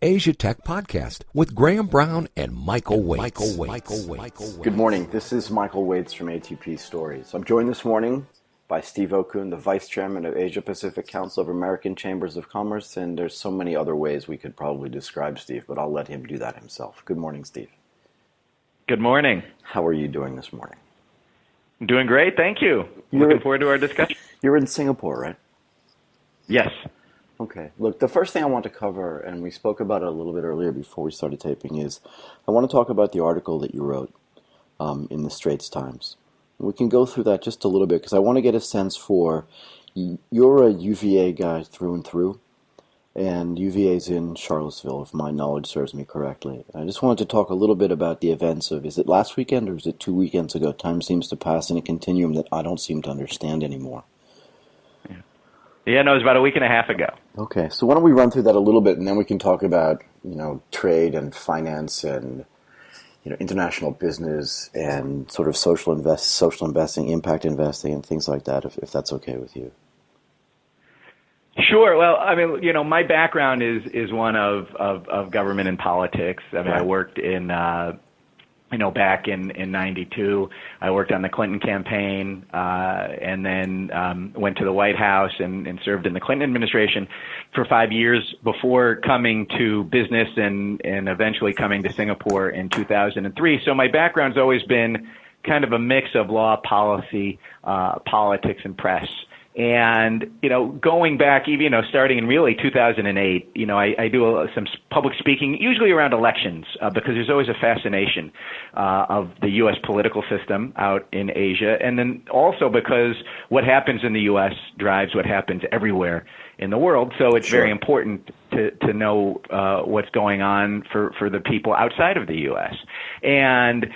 Asia Tech Podcast with Graham Brown and Michael Waits. Good morning. This is Michael Waits from ATP Stories. I'm joined this morning by Steve Okun, the Vice Chairman of Asia Pacific Council of American Chambers of Commerce, and there's so many other ways we could probably describe Steve, but I'll let him do that himself. Good morning, Steve. Good morning. How are you doing this morning? Doing great, thank you. Looking forward to our discussion. You're in Singapore, right? Yes. Okay. Look, the first thing I want to cover, and we spoke about it a little bit earlier before we started taping, is I want to talk about the article that you wrote in the Straits Times. We can go through that just a little bit because I want to get a sense for, you're a UVA guy through and through, and UVA's in Charlottesville, if my knowledge serves me correctly. I just wanted to talk a little bit about the events of, is it last weekend or is it 2 weekends ago? Time seems to pass in a continuum that I don't seem to understand anymore. Yeah, no, it was about a week and a half ago. Okay, so why don't we run through that a little bit, and then we can talk about, trade and finance and, international business and sort of social investing, impact investing, and things like that, if that's okay with you. Sure. Well, I mean, my background is one of government and politics. I mean, right. I worked in back in 92, I worked on the Clinton campaign, and then went to the White House and served in the Clinton administration for 5 years before coming to business and eventually coming to Singapore in 2003. So my background's always been kind of a mix of law, policy, politics, and press. And, going back, even, starting in really 2008, I do some public speaking, usually around elections, because there's always a fascination of the U.S. political system out in Asia. And then also because what happens in the U.S. drives what happens everywhere in the world. So it's very important to know what's going on for the people outside of the U.S. And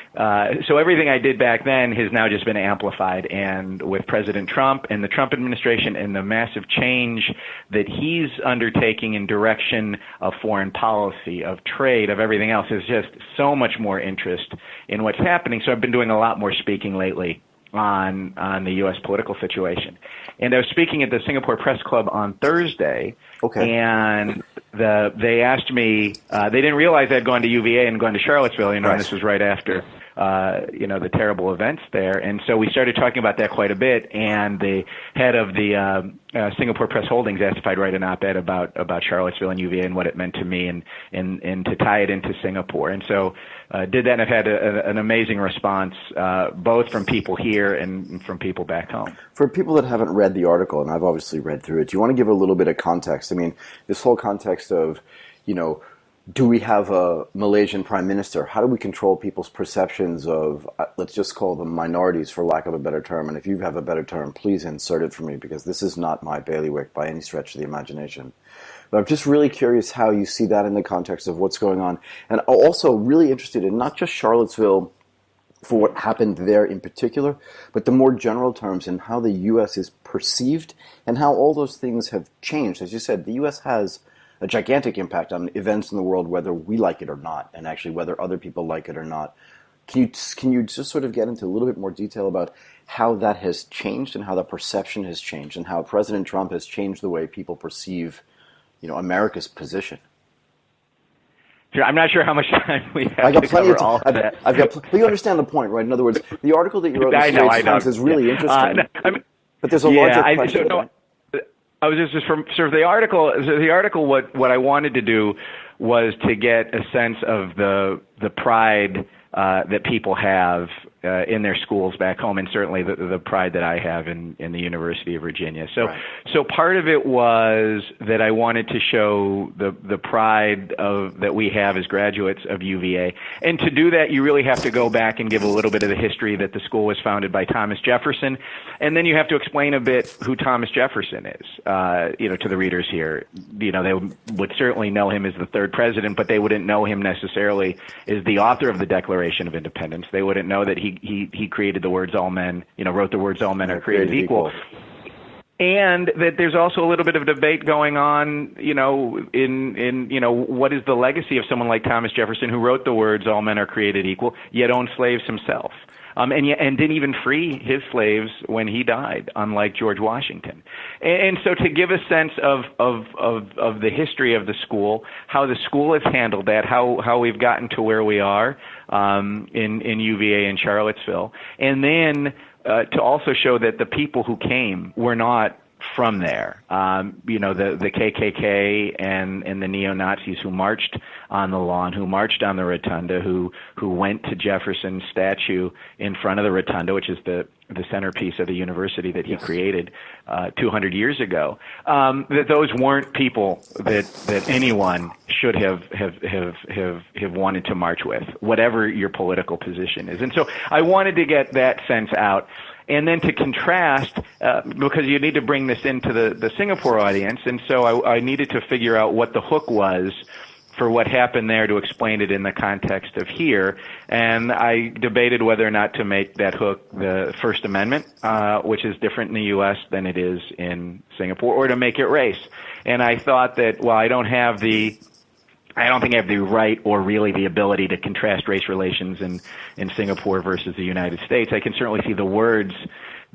so everything I did back then has now just been amplified. And with President Trump and the Trump administration and the massive change that he's undertaking in direction of foreign policy, of trade, of everything else, there's just so much more interest in what's happening. So I've been doing a lot more speaking lately on the U.S. political situation. And I was speaking at the Singapore Press Club on Thursday, and they asked me, they didn't realize I'd gone to UVA and gone to Charlottesville, and this was right after, the terrible events there. And so we started talking about that quite a bit, and the head of the Singapore Press Holdings asked if I'd write an op-ed about Charlottesville and UVA and what it meant to me and to tie it into Singapore. And so did that, and I've had an amazing response, both from people here and from people back home. For people that haven't read the article, and I've obviously read through it, do you want to give a little bit of context? I mean, this whole context of, do we have a Malaysian prime minister? How do we control people's perceptions of, let's just call them minorities for lack of a better term? And if you have a better term, please insert it for me, because this is not my bailiwick by any stretch of the imagination. But I'm just really curious how you see that in the context of what's going on. And also really interested in not just Charlottesville for what happened there in particular, but the more general terms in how the U.S. is perceived and how all those things have changed. As you said, the U.S. has a gigantic impact on events in the world, whether we like it or not, and actually whether other people like it or not. Can you just sort of get into a little bit more detail about how that has changed and how the perception has changed and how President Trump has changed the way people perceive, America's position? Sure, I'm not sure how much time we have to cover all of that. But you understand the point, right? In other words, the article that you wrote in the Straits Times is really interesting, but there's a larger question. I was just from sort of the article. What I wanted to do was to get a sense of the pride that people have in their schools back home, and certainly the pride that I have in the University of Virginia. So part of it was that I wanted to show the pride that we have as graduates of UVA. And to do that, you really have to go back and give a little bit of the history that the school was founded by Thomas Jefferson. And then you have to explain a bit who Thomas Jefferson is, to the readers here. They would certainly know him as the third president, but they wouldn't know him necessarily as the author of the Declaration of Independence. They wouldn't know that he created the words all men, wrote the words all men are created equal. And that there's also a little bit of debate going on, in what is the legacy of someone like Thomas Jefferson, who wrote the words, all men are created equal, yet owned slaves himself. And didn't even free his slaves when he died, unlike George Washington. And so to give a sense of the history of the school, how the school has handled that, how we've gotten to where we are in UVA in Charlottesville, and then to also show that the people who came were not from there. The KKK and the neo-Nazis who marched on the lawn, who marched on the rotunda, who went to Jefferson's statue in front of the rotunda, which is the centerpiece of the university that he created 200 years ago. That those weren't people that anyone should have wanted to march with, whatever your political position is. And so I wanted to get that sense out. And then to contrast, because you need to bring this into the Singapore audience, and so I needed to figure out what the hook was for what happened there to explain it in the context of here. And I debated whether or not to make that hook the First Amendment, which is different in the U.S. than it is in Singapore, or to make it race. And I thought that, well, I don't think I have the right or really the ability to contrast race relations in Singapore versus the United States. I can certainly see the words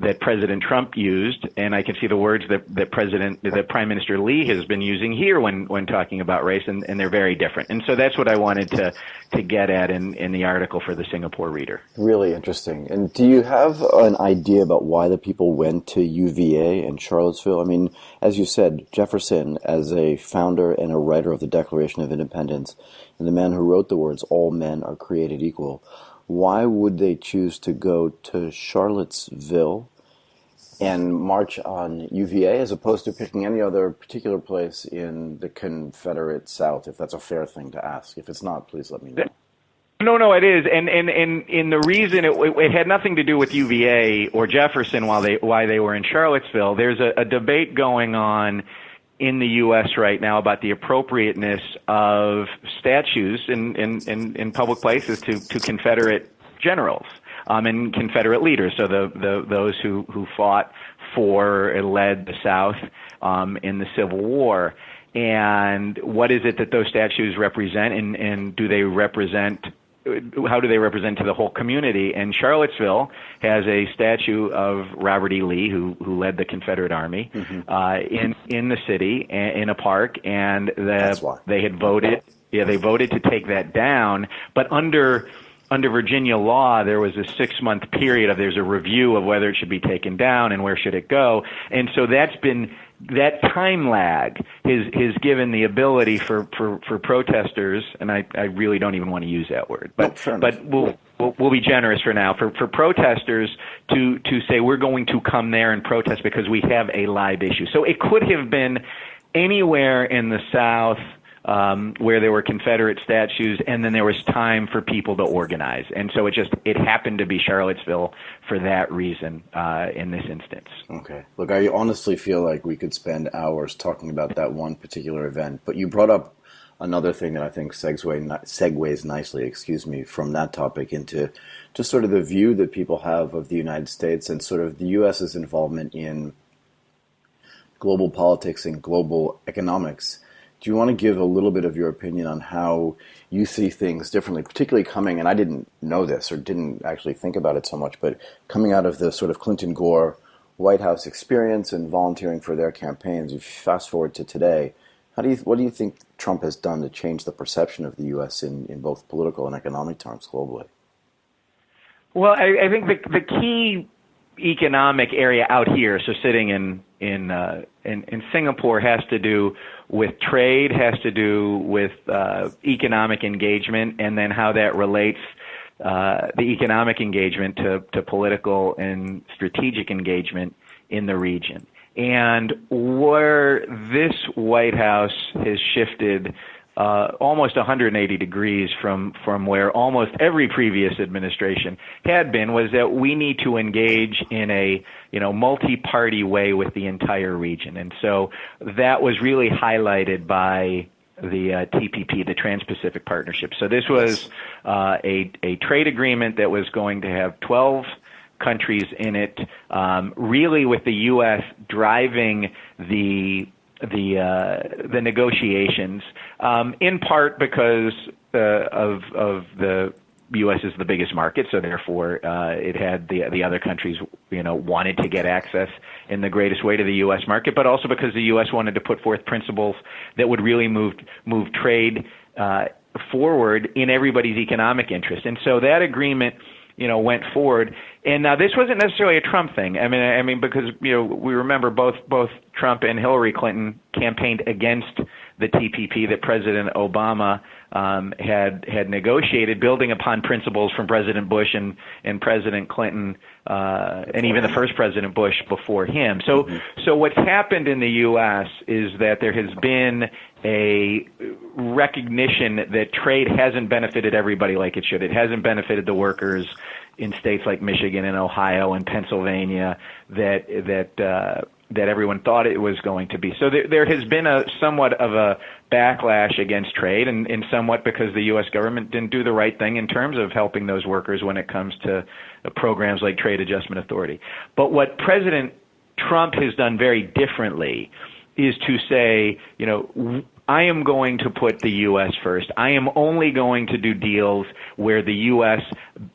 that President Trump used, and I can see the words that Prime Minister Lee has been using here when talking about race, and they're very different. And so that's what I wanted to get at in the article for the Singapore Reader. Really interesting. And do you have an idea about why the people went to UVA and Charlottesville? I mean, as you said, Jefferson, as a founder and a writer of the Declaration of Independence, and the man who wrote the words, all men are created equal, why would they choose to go to Charlottesville and march on UVA as opposed to picking any other particular place in the Confederate South, if that's a fair thing to ask? If it's not, please let me know. No, it is, and the reason it had nothing to do with UVA or Jefferson why they were in Charlottesville. There's a debate going on in the U.S. right now about the appropriateness of statues in public places to Confederate generals and Confederate leaders, so those who fought for and led the South in the Civil War. And what is it that those statues represent, and do they represent? How do they represent to the whole community? And Charlottesville has a statue of Robert E. Lee, who led the Confederate Army, in the city, in a park, and they had voted. Yeah, they voted to take that down, but under Virginia law, there was a 6-month period there's a review of whether it should be taken down and where should it go. And so that time lag has given the ability for protesters, and I really don't even want to use that word, but we'll be generous for now, for protesters to say we're going to come there and protest because we have a live issue. So it could have been anywhere in the South where there were Confederate statues, and then there was time for people to organize. And so it happened to be Charlottesville for that reason in this instance. Okay. Look, I honestly feel like we could spend hours talking about that one particular event, but you brought up another thing that I think segues nicely, from that topic into just sort of the view that people have of the United States and sort of the U.S.'s involvement in global politics and global economics. Do you want to give a little bit of your opinion on how you see things differently, particularly coming, and I didn't know this or didn't actually think about it so much, but coming out of the sort of Clinton-Gore White House experience and volunteering for their campaigns, you fast forward to today, what do you think Trump has done to change the perception of the U.S. in both political and economic terms globally? Well, I think the key economic area out here, so sitting in Singapore, has to do with trade, has to do with economic engagement, and then how that relates the economic engagement to political and strategic engagement in the region. And where this White House has shifted almost 180 degrees from where almost every previous administration had been, was that we need to engage in a multi-party way with the entire region. And so that was really highlighted by the TPP, the Trans-Pacific Partnership. So this was a trade agreement that was going to have 12 countries in it, really with the U.S. driving the negotiations, in part because of the U.S. is the biggest market, so therefore it had the other countries, wanted to get access in the greatest way to the U.S. market, but also because the U.S. wanted to put forth principles that would really move trade forward in everybody's economic interest. And so that agreement, went forward. And now this wasn't necessarily a Trump thing. I mean, because we remember both Trump and Hillary Clinton campaigned against the TPP that President Obama had negotiated, building upon principles from President Bush and President Clinton, and even the first President Bush before him. So what's happened in the U.S. is that there has been a recognition that trade hasn't benefited everybody like it should. It hasn't benefited the workers in states like Michigan and Ohio and Pennsylvania that everyone thought it was going to be. So there has been a somewhat of a backlash against trade, and somewhat because the U.S. government didn't do the right thing in terms of helping those workers when it comes to programs like Trade Adjustment Authority. But what President Trump has done very differently is to say, I am going to put the U.S. first. I am only going to do deals where the U.S.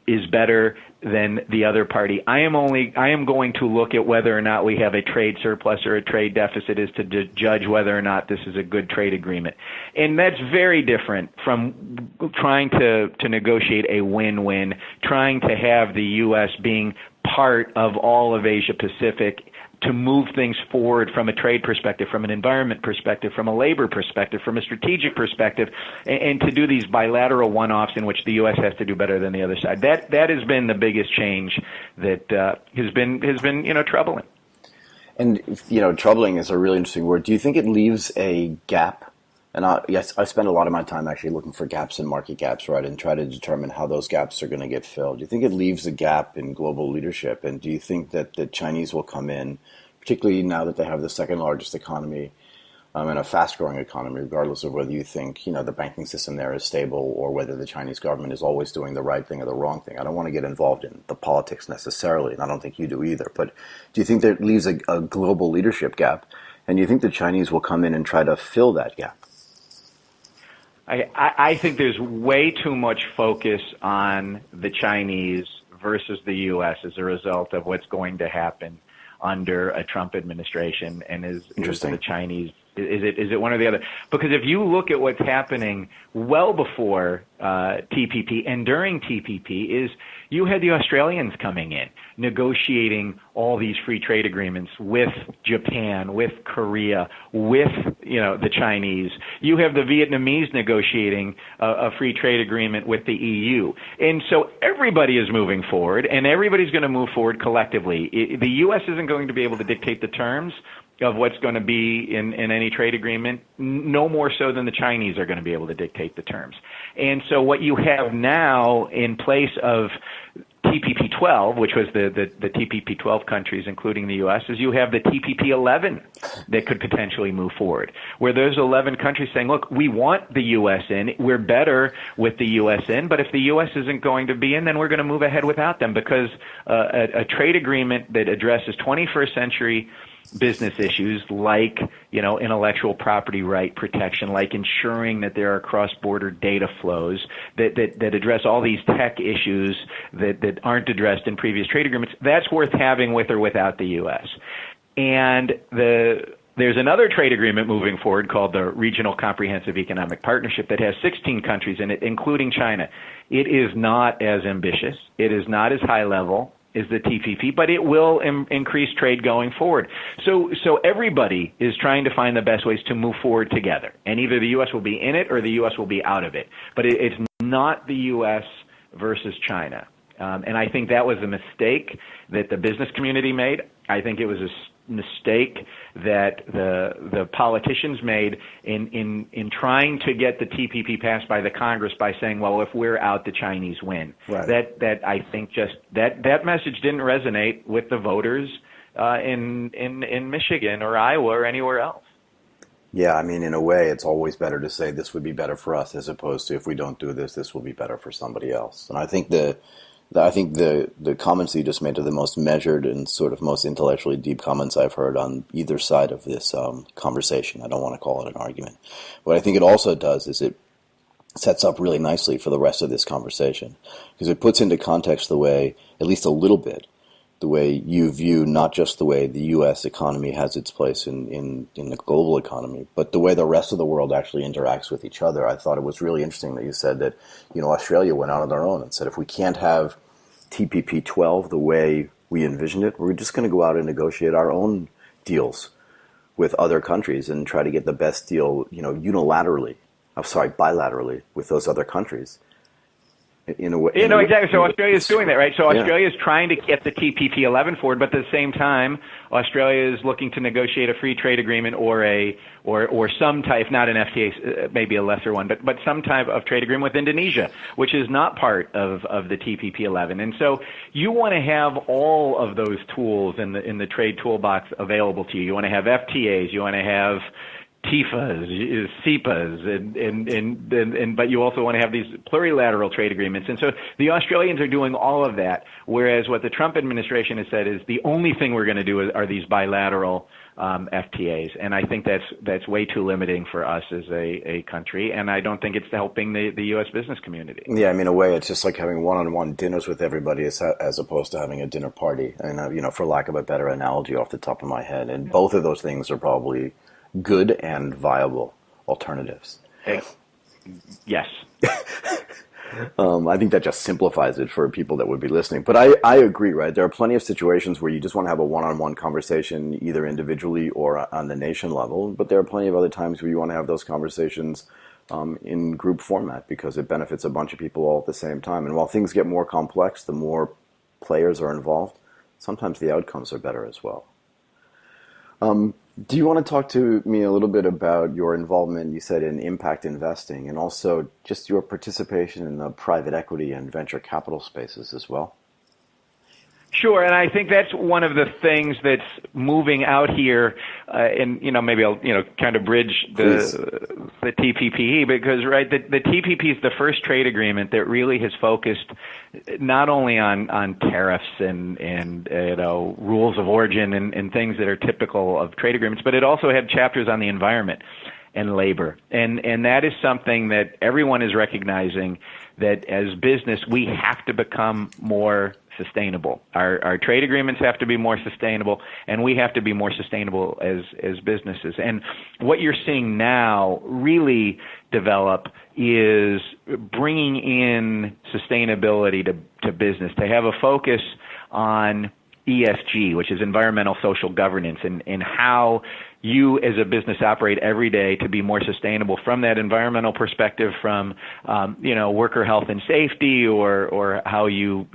is better than the other party. I am going to look at whether or not we have a trade surplus or a trade deficit is to judge whether or not this is a good trade agreement. And that's very different from trying to negotiate a win-win, trying to have the U.S. being part of all of Asia Pacific to move things forward from a trade perspective, from an environment perspective, from a labor perspective, from a strategic perspective, and to do these bilateral one-offs in which the U.S. has to do better than the other side. That has been the biggest change that has been troubling. And troubling is a really interesting word. Do you think it leaves a gap? And I spend a lot of my time actually looking for gaps in market gaps, right, and try to determine how those gaps are going to get filled. Do you think it leaves a gap in global leadership? And do you think that the Chinese will come in, particularly now that they have the second largest economy and a fast-growing economy, regardless of whether you think, the banking system there is stable or whether the Chinese government is always doing the right thing or the wrong thing? I don't want to get involved in the politics necessarily, and I don't think you do either. But do you think that it leaves a global leadership gap? And do you think the Chinese will come in and try to fill that gap? I think there's way too much focus on the Chinese versus the U.S. as a result of what's going to happen under a Trump administration, and is the Chinese. Is it one or the other? Because if you look at what's happening well before TPP and during TPP, is you had the Australians coming in, negotiating all these free trade agreements with Japan, with Korea, with the Chinese. You have the Vietnamese negotiating a free trade agreement with the EU. And so everybody is moving forward, and everybody's going to move forward collectively. The U.S. isn't going to be able to dictate the terms of what's going to be in any trade agreement, no more so than the Chinese are going to be able to dictate the terms. And so what you have now in place of TPP-12, which was the TPP-12 countries, including the U.S., is you have the TPP-11 that could potentially move forward, where there's 11 countries saying, look, we want the U.S. in, we're better with the U.S. in, but if the U.S. isn't going to be in, then we're going to move ahead without them, because a trade agreement that addresses 21st century business issues like, intellectual property right protection, like ensuring that there are cross-border data flows that address all these tech issues that aren't addressed in previous trade agreements, that's worth having with or without the U.S. And there's another trade agreement moving forward called the Regional Comprehensive Economic Partnership that has 16 countries in it, including China. It is not as ambitious. It is not as high level is the TPP, but it will increase trade going forward. So everybody is trying to find the best ways to move forward together, and either the U.S. will be in it or the U.S. will be out of it. But it's not the U.S. versus China. And I think that was a mistake that the business community made. I think it was a mistake that the politicians made in trying to get the TPP passed by the Congress by saying, well, if we're out, the Chinese win. Right. That I think just that message didn't resonate with the voters in Michigan or Iowa or anywhere else. Yeah, I mean, in a way, it's always better to say this would be better for us as opposed to if we don't do this, this will be better for somebody else. And I think the I think the comments that you just made are the most measured and sort of most intellectually deep comments I've heard on either side of this conversation. I don't want to call it an argument. What I think it also does is it sets up really nicely for the rest of this conversation, because it puts into context the way, at least a little bit, the way you view not just the way the U.S. economy has its place in the global economy, but the way the rest of the world actually interacts with each other. I thought it was really interesting that you said that, Australia went out on their own and said, if we can't have TPP-12 the way we envision it, we're just going to go out and negotiate our own deals with other countries and try to get the best deal, bilaterally with those other countries. Exactly. So Australia is doing that, right? So Australia is trying to get the TPP-11 forward, but at the same time, Australia is looking to negotiate a free trade agreement or some type, not an FTA, maybe a lesser one, but some type of trade agreement with Indonesia, which is not part of the TPP-11. And so you want to have all of those tools in the trade toolbox available to you. You want to have FTAs. You want to have TIFAs, CEPAs, but you also want to have these plurilateral trade agreements. And so the Australians are doing all of that, whereas what the Trump administration has said is the only thing we're going to do are these bilateral FTAs. And I think that's way too limiting for us as a country, and I don't think it's helping the U.S. business community. Yeah, in a way, it's just like having one-on-one dinners with everybody as opposed to having a dinner party. And, for lack of a better analogy off the top of my head. And both of those things are probably good and viable alternatives. Yes. I think that just simplifies it for people that would be listening. But I agree, right? There are plenty of situations where you just want to have a one-on-one conversation, either individually or on the nation level. But there are plenty of other times where you want to have those conversations in group format, because it benefits a bunch of people all at the same time. And while things get more complex, the more players are involved, sometimes the outcomes are better as well. Do you want to talk to me a little bit about your involvement, you said, in impact investing, and also just your participation in the private equity and venture capital spaces as well? Sure, and I think that's one of the things that's moving out here, and maybe I'll kind of bridge the TPP, because right, the TPP is the first trade agreement that really has focused not only on tariffs and rules of origin and things that are typical of trade agreements, but it also had chapters on the environment and labor, and that is something that everyone is recognizing, that as business we have to become more sustainable. Our trade agreements have to be more sustainable, and we have to be more sustainable as businesses. And what you're seeing now really develop is bringing in sustainability to business, to have a focus on ESG, which is environmental social governance, and how you as a business operate every day to be more sustainable from that environmental perspective, from worker health and safety, or how you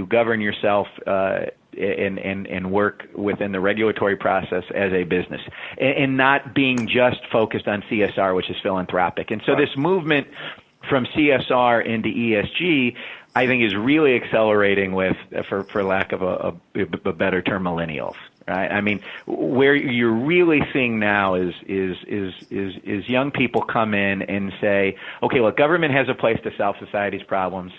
govern yourself and work within the regulatory process as a business, and not being just focused on CSR, which is philanthropic. And so this movement from CSR into ESG, I think, is really accelerating with, for lack of a better term, millennials. Right? I mean, where you're really seeing now is young people come in and say, okay, look, government has a place to solve society's problems.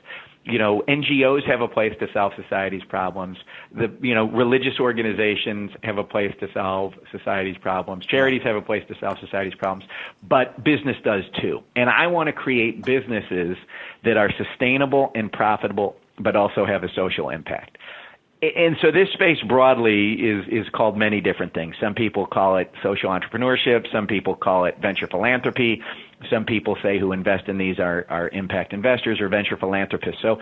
NGOs have a place to solve society's problems. Religious organizations have a place to solve society's problems. Charities have a place to solve society's problems. But business does too. And I want to create businesses that are sustainable and profitable, but also have a social impact. And so this space broadly is called many different things. Some people call it social entrepreneurship. Some people call it venture philanthropy. Some people say who invest in these are impact investors or venture philanthropists. So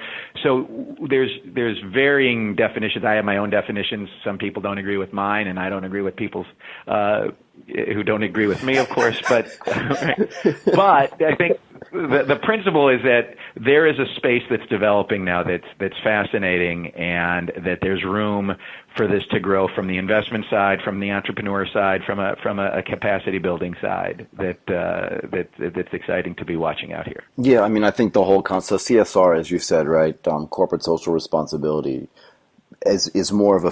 there's varying definitions. I have my own definitions. Some people don't agree with mine, and I don't agree with people's who don't agree with me, of course. But I think the principle is that there is a space that's developing now that's fascinating, and that there's room for this to grow from the investment side, from the entrepreneur side, from a capacity building side. That's exciting to be watching out here. Yeah, I mean, I think the whole concept, CSR, as you said, right, corporate social responsibility, is more of a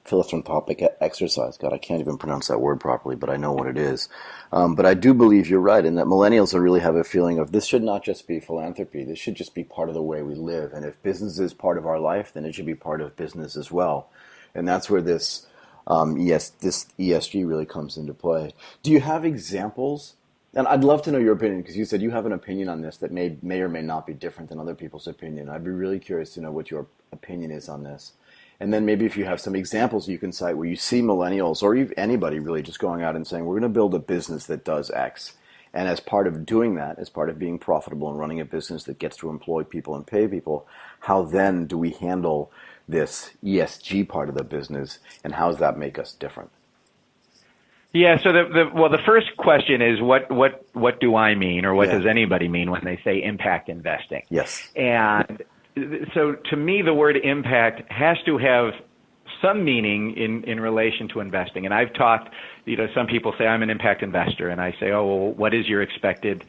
philanthropic exercise. God, I can't even pronounce that word properly, but I know what it is. But I do believe you're right in that millennials will really have a feeling of this should not just be philanthropy. This should just be part of the way we live. And if business is part of our life, then it should be part of business as well. And that's where this this ESG really comes into play. Do you have examples? And I'd love to know your opinion, because you said you have an opinion on this that may or may not be different than other people's opinion. I'd be really curious to know what your opinion is on this. And then maybe if you have some examples you can cite where you see millennials or even anybody really just going out and saying, we're going to build a business that does X. And as part of doing that, as part of being profitable and running a business that gets to employ people and pay people, how then do we handle this ESG part of the business, and how does that make us different? Yeah. So the first question is what do I mean, or what does anybody mean when they say impact investing? Yes. And so to me, the word impact has to have some meaning in relation to investing. And I've talked, some people say I'm an impact investor, and I say, oh, well, what is your expected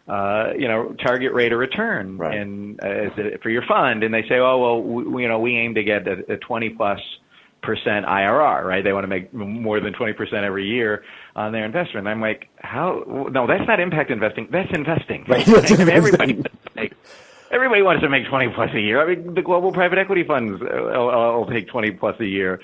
target rate of return and for your fund? And they say, oh, well, we aim to get a 20+% IRR, right? They want to make more than 20% every year on their investment. And I'm like, how? No, that's not impact investing. That's investing. Right. Everybody wants to make 20+ a year. I mean, the global private equity funds will take 20+ a year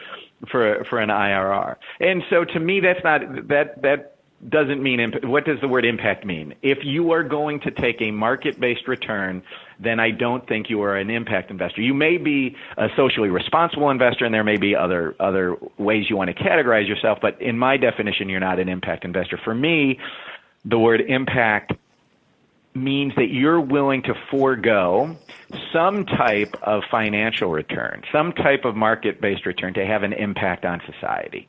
for an IRR. And so to me, that doesn't mean, what does the word impact mean? If you are going to take a market-based return, then I don't think you are an impact investor. You may be a socially responsible investor, and there may be other ways you want to categorize yourself, but in my definition, you're not an impact investor. For me, the word impact means that you're willing to forego some type of financial return, some type of market-based return to have an impact on society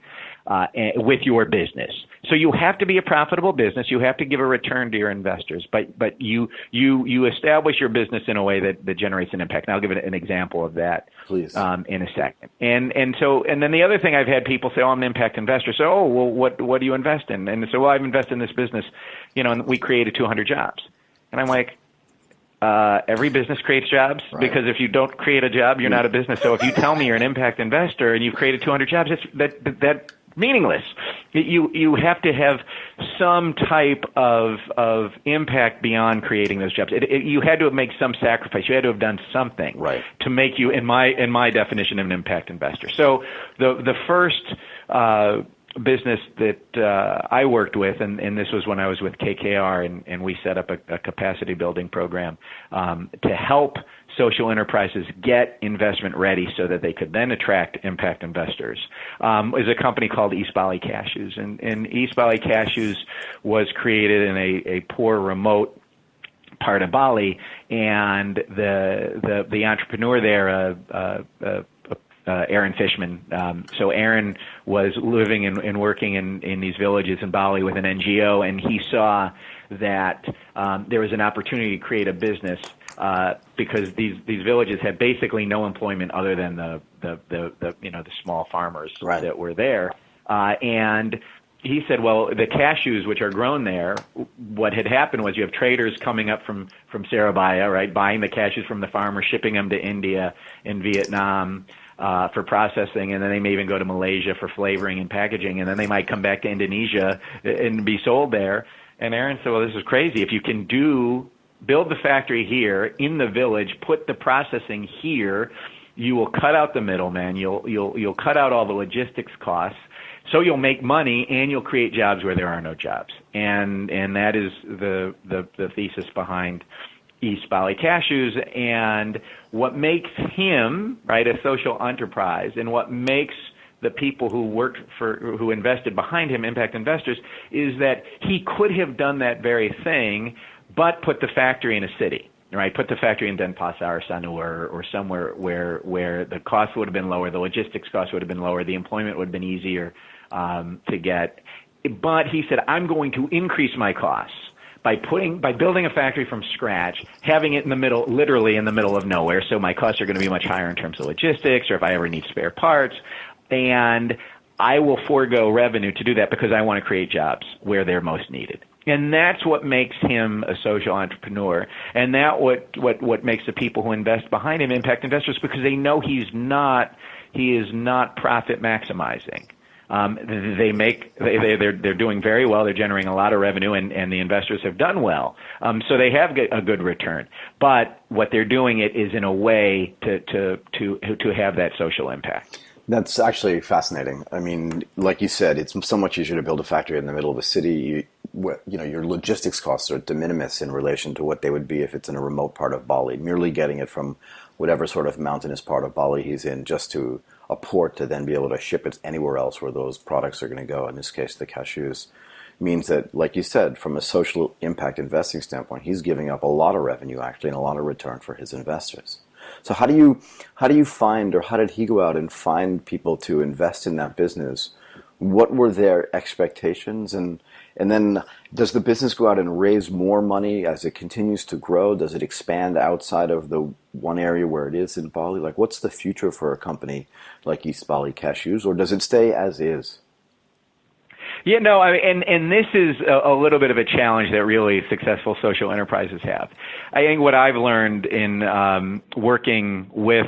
with your business. So you have to be a profitable business. You have to give a return to your investors, but you establish your business in a way that generates an impact. And I'll give an example of that, please, in a second. And then the other thing I've had people say, oh, I'm an impact investor. So, oh, well, what do you invest in? And so, well, I've invested in this business, and we created 200 jobs. And I'm like, every business creates jobs, because if you don't create a job, you're not a business. So if you tell me you're an impact investor and you've created 200 jobs, that's meaningless. You have to have some type of impact beyond creating those jobs. You had to make some sacrifice. You had to have done something to make you, in my definition, of an impact investor. So the first business that I worked with, and this was when I was with KKR, and we set up a capacity building program to help social enterprises get investment ready so that they could then attract impact investors, is a company called East Bali Cashews. And East Bali Cashews was created in a poor, remote part of Bali, and the entrepreneur there, Aaron Fishman. So Aaron was living and working in these villages in Bali with an NGO, and he saw that there was an opportunity to create a business because these villages had basically no employment other than the small farmers that were there, and he said, well, the cashews which are grown there, what had happened was you have traders coming up from Surabaya, right, buying the cashews from the farmer, shipping them to India and Vietnam for processing, and then they may even go to Malaysia for flavoring and packaging, and then they might come back to Indonesia and be sold there. And Aaron said, well, this is crazy. If you can build the factory here in the village, put the processing here, you will cut out the middleman, you'll cut out all the logistics costs, so you'll make money and you'll create jobs where there are no jobs. And that is the thesis behind East Bali Cashews. And what makes him, right, a social enterprise, and what makes the people who invested behind him, impact investors, is that he could have done that very thing, but put the factory in a city. Right, put the factory in Denpasar or Sanur or somewhere where the cost would have been lower, the logistics cost would have been lower, the employment would have been easier to get. But he said, I'm going to increase my costs by building a factory from scratch, having it in the middle, literally in the middle of nowhere. So my costs are going to be much higher in terms of logistics, or if I ever need spare parts, and I will forego revenue to do that because I want to create jobs where they're most needed. And that's what makes him a social entrepreneur, and that what makes the people who invest behind him impact investors, because they know he's not he is not profit maximizing. They're doing very well. They're generating a lot of revenue, and the investors have done well. So they have a good return. But what they're doing it is in a way to have that social impact. That's actually fascinating. I mean, like you said, it's so much easier to build a factory in the middle of a city. Your logistics costs are de minimis in relation to what they would be if it's in a remote part of Bali. Merely getting it from whatever sort of mountainous part of Bali he's in just to a port to then be able to ship it anywhere else where those products are going to go, in this case the cashews, means that, like you said, from a social impact investing standpoint, he's giving up a lot of revenue actually and a lot of return for his investors. So how do you find, or how did he go out and find people to invest in that business? What were their expectations? And then does the business go out and raise more money as it continues to grow? Does it expand outside of the one area where it is in Bali? Like, what's the future for a company like East Bali Cashews, or does it stay as is? Yeah, no, and this is a little bit of a challenge that really successful social enterprises have. I think what I've learned in working with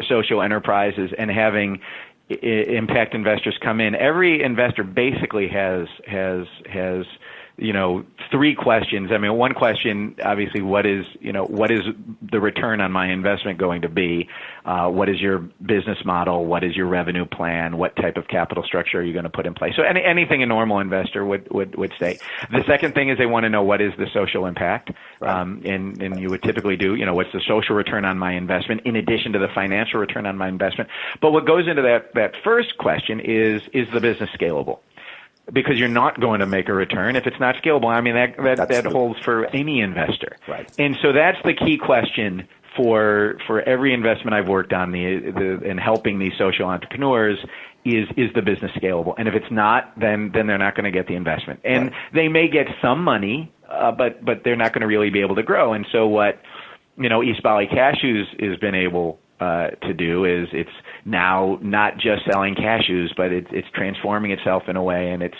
social enterprises and having impact investors come in, every investor basically has three questions. I mean, one question, obviously, what is the return on my investment going to be? What is your business model? What is your revenue plan? What type of capital structure are you going to put in place? So anything a normal investor would say. The second thing is they want to know what is the social impact. Right. And you would typically do, what's the social return on my investment in addition to the financial return on my investment? But what goes into that first question is the business scalable? Because you're not going to make a return if it's not scalable. I mean, that holds for any investor. Right. And so that's the key question for every investment I've worked on in helping these social entrepreneurs is the business scalable? And if it's not, then they're not going to get the investment. And right. They may get some money, but they're not going to really be able to grow. And so what East Bali Cashews has been able to do is it's now not just selling cashews, but it's transforming itself in a way, and it's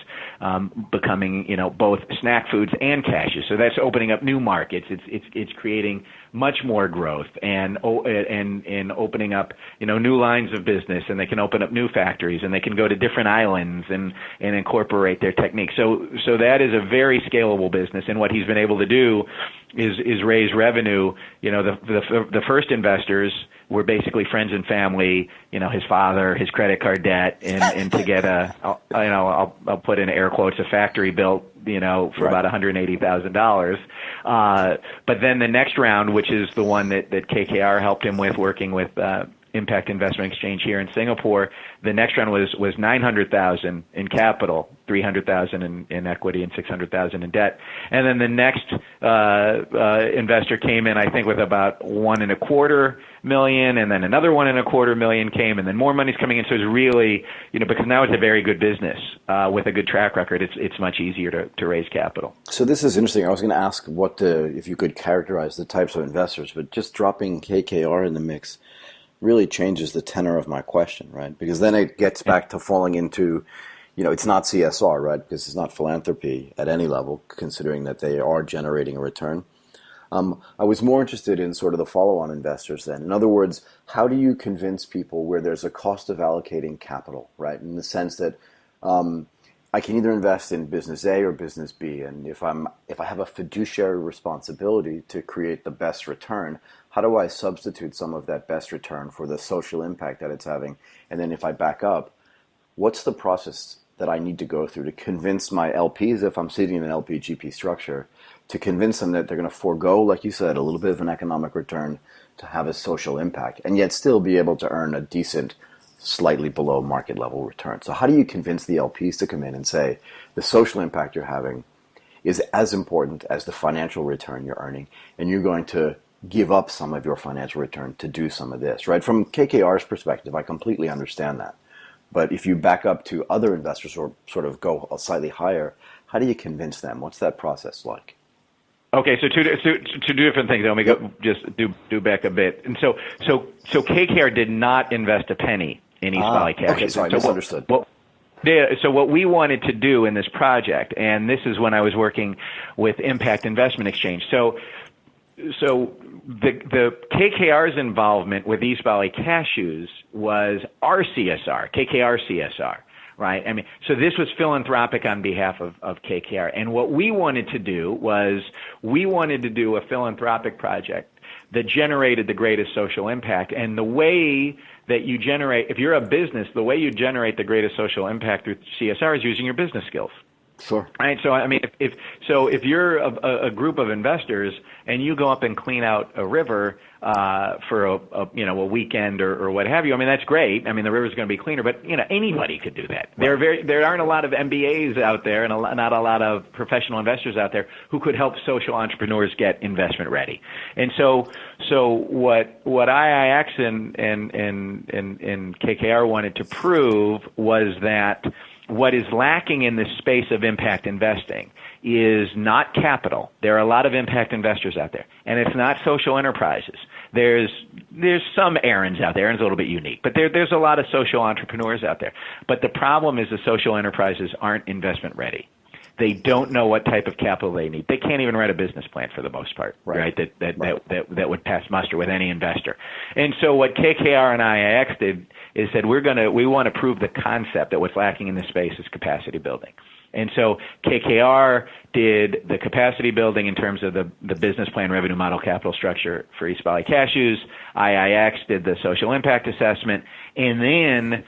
becoming both snack foods and cashews. So that's opening up new markets. It's creating much more growth and opening up new lines of business, and they can open up new factories, and they can go to different islands and incorporate their techniques. So that is a very scalable business, and what he's been able to do is raise revenue. The first investors were basically friends and family, his father, his credit card debt, and to get I'll put in air quotes, a factory built, for about $180,000. But then the next round, which is the one that KKR helped him with, working with Impact Investment Exchange here in Singapore, the next round was $900,000 in capital, $300,000 in equity, and $600,000 in debt. And then the next investor came in, I think, with about $1.25 million, and then another $1.25 million came, and then more money's coming in. So it's really, because now it's a very good business with a good track record. It's much easier to raise capital. So this is interesting. I was going to ask if you could characterize the types of investors, but just dropping KKR in the mix really changes the tenor of my question, right? Because then it gets back to falling into, it's not CSR, right? Because it's not philanthropy at any level, considering that they are generating a return. I was more interested in sort of the follow-on investors then. In other words, how do you convince people where there's a cost of allocating capital, right? In the sense that I can either invest in business A or business B, and if I have a fiduciary responsibility to create the best return, how do I substitute some of that best return for the social impact that it's having? And then if I back up, what's the process that I need to go through to convince my LPs, if I'm sitting in an LP-GP structure, to convince them that they're going to forego, like you said, a little bit of an economic return to have a social impact, and yet still be able to earn a decent, slightly below market level return? So how do you convince the LPs to come in and say the social impact you're having is as important as the financial return you're earning, and you're going to give up some of your financial return to do some of this, right? From KKR's perspective, I completely understand that. But if you back up to other investors or sort of go slightly higher, how do you convince them? What's that process like? Okay, so two different things. Let me go just do back a bit. And so KKR did not invest a penny in East Bali Cashew. Okay, sorry, misunderstood. So what we wanted to do in this project, and this is when I was working with Impact Investment Exchange. So so the KKR's involvement with East Bali Cashews was our CSR, KKR CSR, right? I mean, so this was philanthropic on behalf of KKR. And what we wanted to do was we wanted to do a philanthropic project that generated the greatest social impact. And the way that you generate, if you're a business, the way you generate the greatest social impact through CSR is using your business skills. Sure. Right. So I mean, if you're a group of investors and you go up and clean out a river for a weekend or what have you, I mean that's great. I mean the river's going to be cleaner, but anybody could do that. Right. There aren't a lot of MBAs out there and not a lot of professional investors out there who could help social entrepreneurs get investment ready. And so what IIX and KKR wanted to prove was that what is lacking in this space of impact investing is not capital. There are a lot of impact investors out there, and it's not social enterprises. There's some Aarons out there. Aaron's a little bit unique, but there's a lot of social entrepreneurs out there. But the problem is the social enterprises aren't investment ready. They don't know what type of capital they need. They can't even write a business plan for the most part, right? That would pass muster with any investor. And so what KKR and IIX did is said we want to prove the concept that what's lacking in this space is capacity building. And so KKR did the capacity building in terms of the business plan, revenue model, capital structure for East Bali Cashews. IIX did the social impact assessment, and then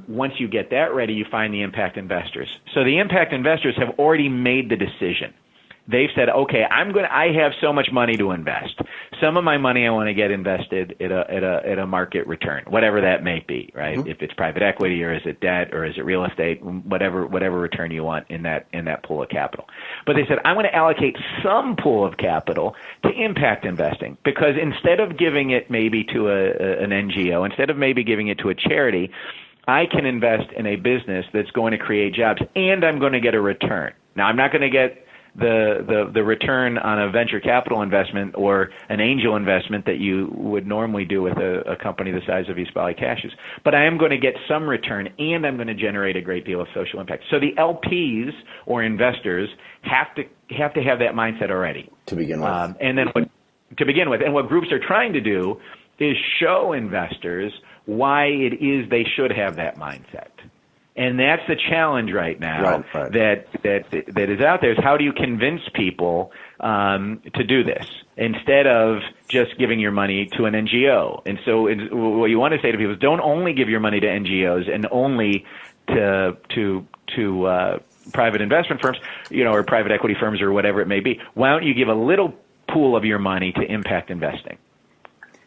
once you get that ready, you find the impact investors. So the impact investors have already made the decision. They've said, okay, I have so much money to invest. Some of my money I want to get invested at a market return, whatever that may be, right? Mm-hmm. If it's private equity or is it debt or is it real estate, whatever return you want in that pool of capital. But they said, I want to allocate some pool of capital to impact investing because instead of giving it maybe to an NGO, instead of maybe giving it to a charity, I can invest in a business that's going to create jobs and I'm going to get a return. Now, I'm not going to get the return on a venture capital investment or an angel investment that you would normally do with a company the size of East Bali Cashews. But I am going to get some return, and I'm going to generate a great deal of social impact. So the LPs or investors have to have that mindset already to begin with. And what groups are trying to do is show investors why it is they should have that mindset. And that's the challenge right now that is out there is how do you convince people to do this instead of just giving your money to an NGO? And so what you want to say to people is don't only give your money to NGOs and only to private investment firms, or private equity firms or whatever it may be. Why don't you give a little pool of your money to impact investing?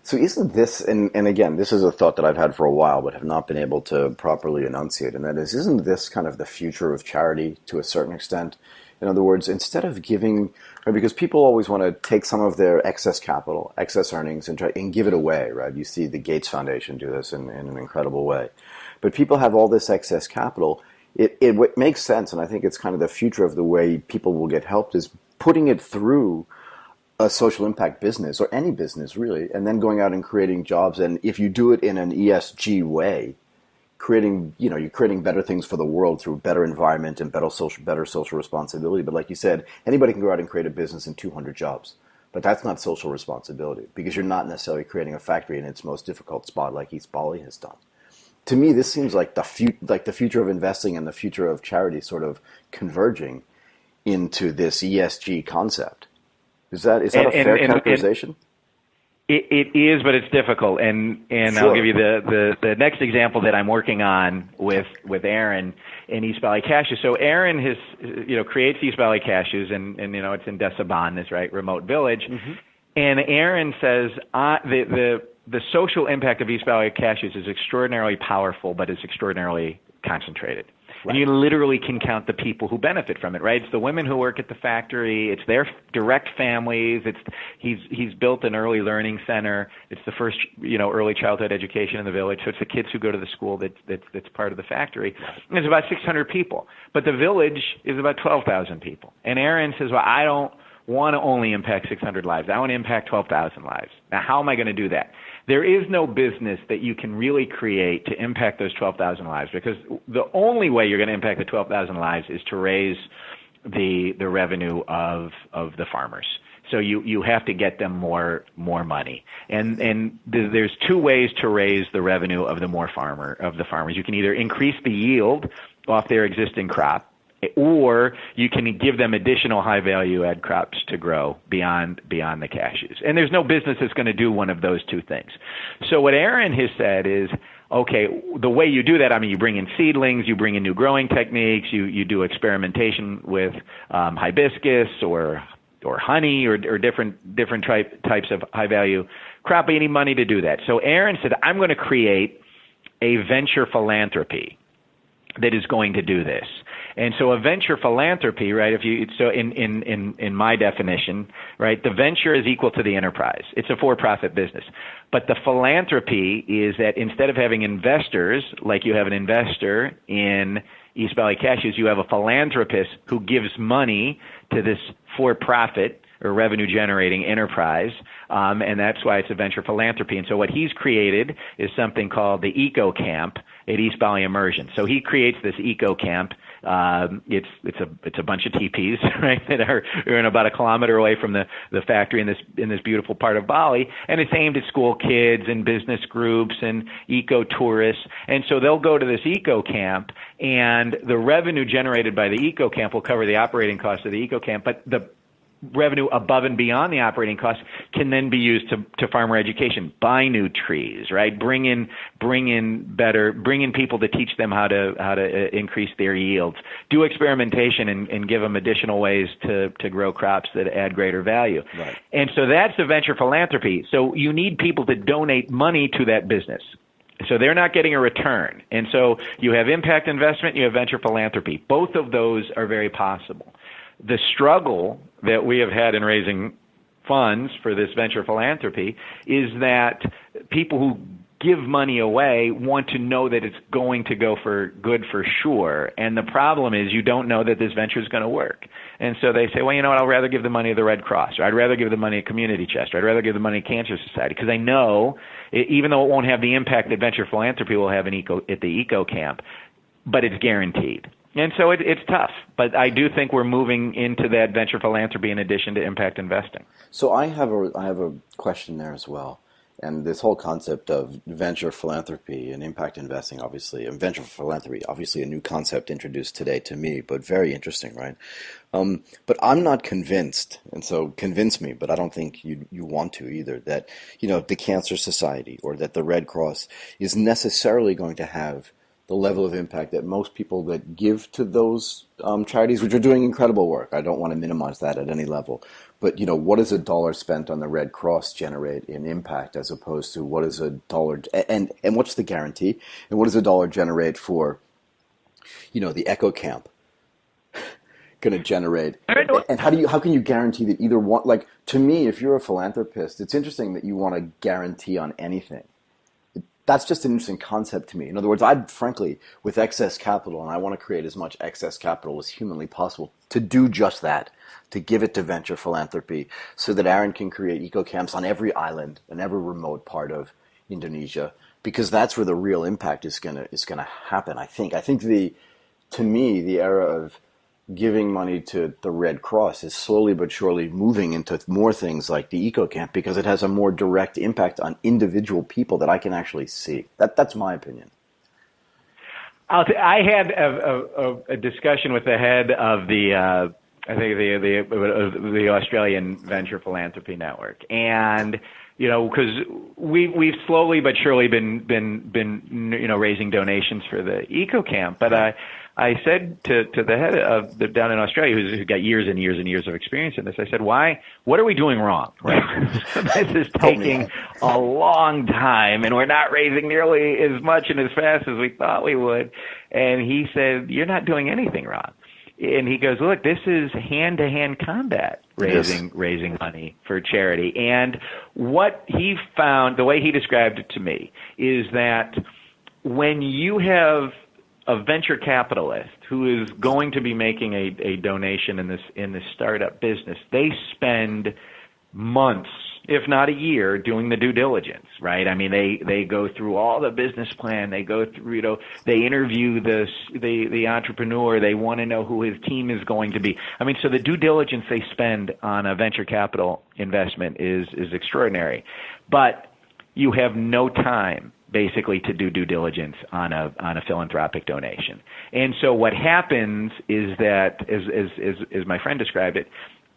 So isn't this, and again, this is a thought that I've had for a while but have not been able to properly enunciate, and that is, isn't this kind of the future of charity to a certain extent? In other words, instead of giving, because people always want to take some of their excess capital, excess earnings, and give it away, right? You see the Gates Foundation do this in an incredible way. But people have all this excess capital. It makes sense, and I think it's kind of the future of the way people will get helped is putting it through a social impact business or any business really, and then going out and creating jobs. And if you do it in an ESG way, you're creating better things for the world through better environment and better social responsibility. But like you said, anybody can go out and create a business in 200 jobs, but that's not social responsibility because you're not necessarily creating a factory in its most difficult spot like East Bali has done. To me, this seems like the future of investing and the future of charity sort of converging into this ESG concept. Is that a fair characterization? It is, but it's difficult. And sure. I'll give you the next example that I'm working on with Aaron in East Bali Cashew. So Aaron has creates East Bali Cashews, and it's in Desaban, this remote village. Mm-hmm. And Aaron says the social impact of East Bali Cashews is extraordinarily powerful, but it's extraordinarily concentrated. Right. And you literally can count the people who benefit from it, right? It's the women who work at the factory. It's their direct families. He's built an early learning center. It's the first, early childhood education in the village. So it's the kids who go to the school that's part of the factory. And it's about 600 people. But the village is about 12,000 people. And Aaron says, well, I don't want to only impact 600 lives. I want to impact 12,000 lives. Now, how am I going to do that? There is no business that you can really create to impact those 12,000 lives because the only way you're going to impact the 12,000 lives is to raise the revenue of the farmers. So you have to get them more money. And there's two ways to raise the revenue of the farmers. You can either increase the yield off their existing crop, or you can give them additional high value add crops to grow beyond the cashews. And there's no business that's going to do one of those two things. So what Aaron has said is, okay, the way you do that, I mean, you bring in seedlings, you bring in new growing techniques, you do experimentation with hibiscus or honey or different types of high value crop. But you need money to do that. So Aaron said, I'm going to create a venture philanthropy that is going to do this. And so a venture philanthropy, right, in my definition, right, the venture is equal to the enterprise. It's a for-profit business. But the philanthropy is that instead of having investors, like you have an investor in East Bali Cashews, you have a philanthropist who gives money to this for-profit or revenue-generating enterprise, and that's why it's a venture philanthropy. And so what he's created is something called the Eco Camp at East Bali Immersion. So he creates this Eco Camp. It's a bunch of teepees, right, that are about a kilometer away from the factory in this beautiful part of Bali, and it's aimed at school kids and business groups and eco tourists. And so they'll go to this Eco Camp, and the revenue generated by the Eco Camp will cover the operating costs of the Eco Camp, but the revenue above and beyond the operating costs can then be used to farmer education, buy new trees, right? Bring in people to teach them how to increase their yields, do experimentation and give them additional ways to grow crops that add greater value. Right. And so that's the venture philanthropy. So you need people to donate money to that business. So they're not getting a return. And so you have impact investment, you have venture philanthropy. Both of those are very possible. The struggle that we have had in raising funds for this venture philanthropy is that people who give money away want to know that it's going to go for good for sure. And the problem is you don't know that this venture is going to work. And so they say, well, you know what, I'd rather give the money to the Red Cross, or I'd rather give the money to Community Chest, or I'd rather give the money to Cancer Society, because I know, even though it won't have the impact that venture philanthropy will have at the Eco Camp, but it's guaranteed. And so it's tough, but I do think we're moving into that venture philanthropy in addition to impact investing. So I have a question there as well. And this whole concept of venture philanthropy and impact investing, obviously, and venture philanthropy, obviously a new concept introduced today to me, but very interesting, right? But I'm not convinced, and so convince me, but I don't think you want to either, that, the Cancer Society or that the Red Cross is necessarily going to have the level of impact that most people that give to those charities, which are doing incredible work. I don't want to minimize that at any level. But, what does a dollar spent on the Red Cross generate in impact as opposed to what is a dollar, and what's the guarantee? And what does a dollar generate for, the Eco Camp going to generate? And how can you guarantee that either one, like, to me, if you're a philanthropist, it's interesting that you want to guarantee on anything. That's just an interesting concept to me. In other words, I'd frankly, with excess capital, and I want to create as much excess capital as humanly possible to do just that, to give it to venture philanthropy so that Aaron can create eco camps on every island and every remote part of Indonesia, because that's where the real impact is gonna happen. I think to me, the era of giving money to the Red Cross is slowly but surely moving into more things like the Eco Camp, because it has a more direct impact on individual people that I can actually see. That's my opinion. I had a discussion with the head of the the Australian Venture Philanthropy Network, and because we've slowly but surely been raising donations for the Eco Camp, but I said to the head of down in Australia, who's got years and years and years of experience in this, I said, what are we doing wrong? Right. This is taking a long time, and we're not raising nearly as much and as fast as we thought we would. And he said, you're not doing anything wrong. And he goes, look, this is hand-to-hand combat, raising money for charity. And what he found, the way he described it to me, is that when you have a venture capitalist who is going to be making a donation in this startup business, they spend months if not a year, doing the due diligence, right? I mean, they go through all the business plan. They go through, they interview the entrepreneur. They want to know who his team is going to be. I mean, so the due diligence they spend on a venture capital investment is extraordinary. But you have no time basically to do due diligence on a philanthropic donation. And so what happens is that, as my friend described it,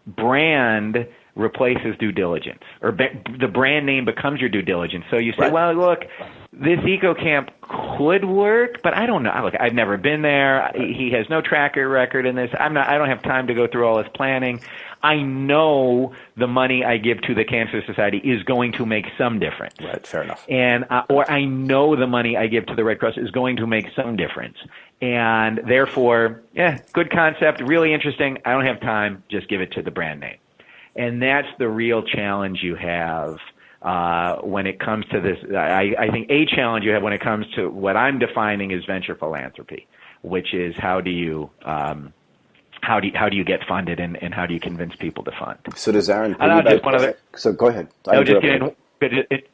brand replaces due diligence, or the brand name becomes your due diligence. So you say, right. Well, look, this eco camp could work, but I don't know. Look, I've never been there. He has no track record in this. I don't have time to go through all this planning. I know the money I give to the Cancer Society is going to make some difference. Right, fair enough. And or I know the money I give to the Red Cross is going to make some difference. And therefore, good concept, really interesting. I don't have time. Just give it to the brand name. And that's the real challenge you have when it comes to this. I think a challenge you have when it comes to what I'm defining as venture philanthropy, which is how do you get funded and how do you convince people to fund? So does Aaron? So go ahead.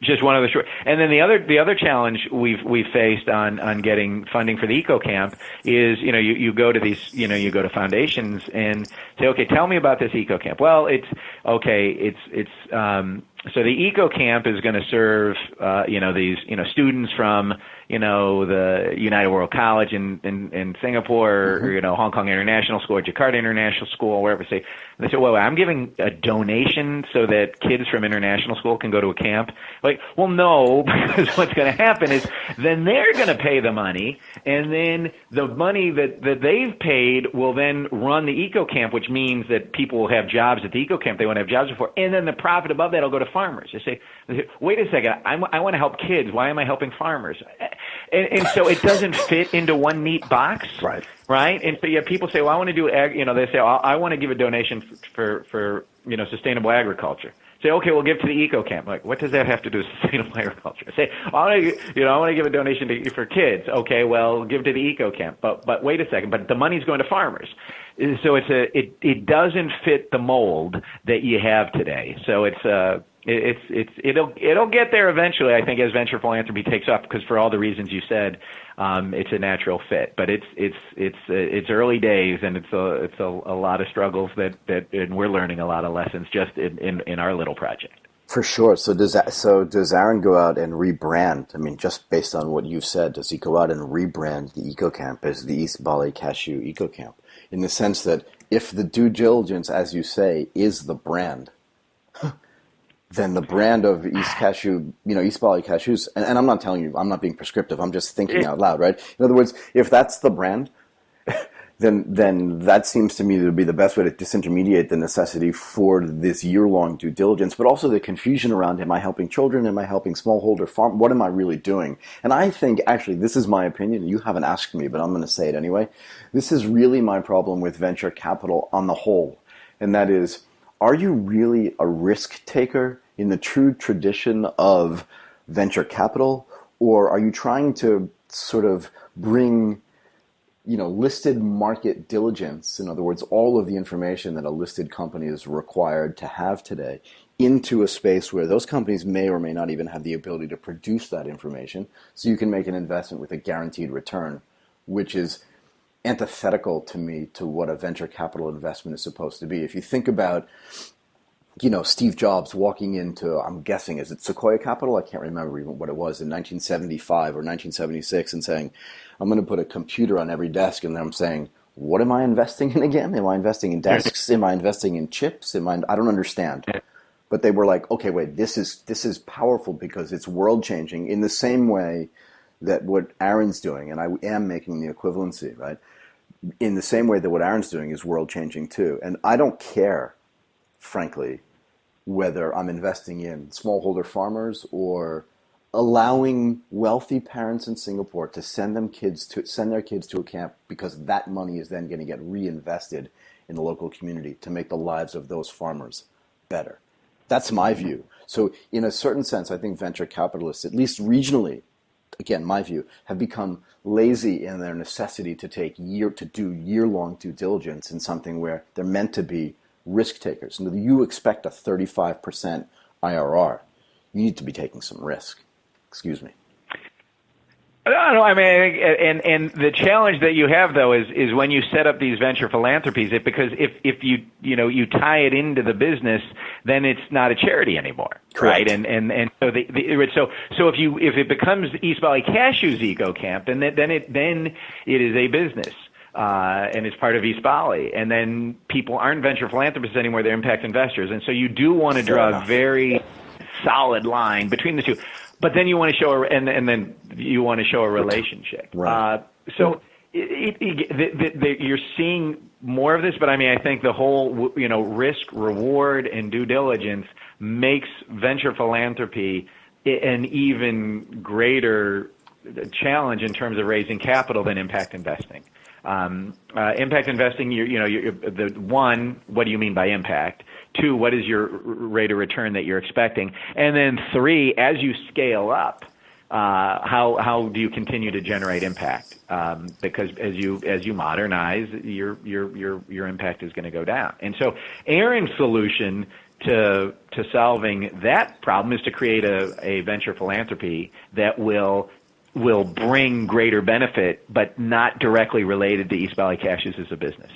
Just one other short. And then the other challenge we've faced on getting funding for the eco camp is, you go to these, you go to foundations and say, okay, tell me about this eco camp. Well, so the eco camp is going to serve, these, students from, the United World College in Singapore, mm-hmm. or, Hong Kong International School, or Jakarta International School, wherever. They say, well, I'm giving a donation so that kids from international school can go to a camp. Like, well, no, because what's going to happen is then they're going to pay the money, and then the money that they've paid will then run the eco camp, which means that people will have jobs at the eco camp they want to have jobs before, and then the profit above that will go to farmers. They say, wait a second, I want to help kids. Why am I helping farmers? And so it doesn't fit into one neat box, right? And so people say, well, I want to do they say, I want to give a donation for sustainable agriculture. Say, okay, we'll give to the eco camp. Like, what does that have to do with sustainable agriculture? Say, I want to give a donation for kids. Okay, well, give to the eco camp. But wait a second. But the money's going to farmers. So it doesn't fit the mold that you have today. So it'll get there eventually, I think, as venture philanthropy takes off, because for all the reasons you said, it's a natural fit. But it's early days, and it's a lot of struggles and we're learning a lot of lessons just in our little project. For sure. So does Aaron go out and rebrand? I mean, just based on what you've said, does he go out and rebrand the eco camp as the East Bali Cashew Eco Camp, in the sense that if the due diligence, as you say, is the brand, then the brand of East Bali Cashews, and I'm not telling you, I'm not being prescriptive, I'm just thinking out loud, right? In other words, if that's the brand, then that seems to me to be the best way to disintermediate the necessity for this year-long due diligence, but also the confusion around, am I helping children? Am I helping smallholder farm? What am I really doing? And I think, actually, this is my opinion. You haven't asked me, but I'm going to say it anyway. This is really my problem with venture capital on the whole, and that is, are you really a risk taker in the true tradition of venture capital, or are you trying to sort of bring listed market diligence, in other words, all of the information that a listed company is required to have today, into a space where those companies may or may not even have the ability to produce that information, so you can make an investment with a guaranteed return, which is antithetical to me to what a venture capital investment is supposed to be. If you think about Steve Jobs walking into, I'm guessing, is it Sequoia Capital? I can't remember even what it was, in 1975 or 1976, and saying, I'm going to put a computer on every desk, and then I'm saying, what am I investing in again? Am I investing in desks? Am I investing in chips? I don't understand. But they were like, okay, wait, this is powerful because it's world changing, in the same way that what Aaron's doing, and I am making the equivalency, right? In the same way that what Aaron's doing is world changing too. And I don't care, frankly, whether I'm investing in smallholder farmers or allowing wealthy parents in Singapore to send their kids to a camp, because that money is then going to get reinvested in the local community to make the lives of those farmers better. That's my view. So in a certain sense, I think venture capitalists, at least regionally, again, my view, have become lazy in their necessity to do year-long due diligence in something where they're meant to be risk takers. You expect a 35% IRR, you need to be taking some risk. Excuse me. No, I mean, and the challenge that you have though is when you set up these venture philanthropies, because if you tie it into the business, then it's not a charity anymore, Correct. right? And so if it becomes East Bali Cashew's Eco Camp, then it is a business. And it's part of East Bali, and then people aren't venture philanthropists anymore; they're impact investors, and so you do want to draw a very solid line between the two. But then you want to show and then you want to show a relationship. Right. So you're seeing more of this, but I mean, I think the whole risk, reward, and due diligence makes venture philanthropy an even greater challenge in terms of raising capital than impact investing. Impact investing, one, what do you mean by impact? Two, what is your rate of return that you're expecting? And then three, as you scale up, how do you continue to generate impact? Because as you modernize, your impact is going to go down. And so Aaron's solution to solving that problem is to create a venture philanthropy that will bring greater benefit, but not directly related to East Bali Cashews as a business.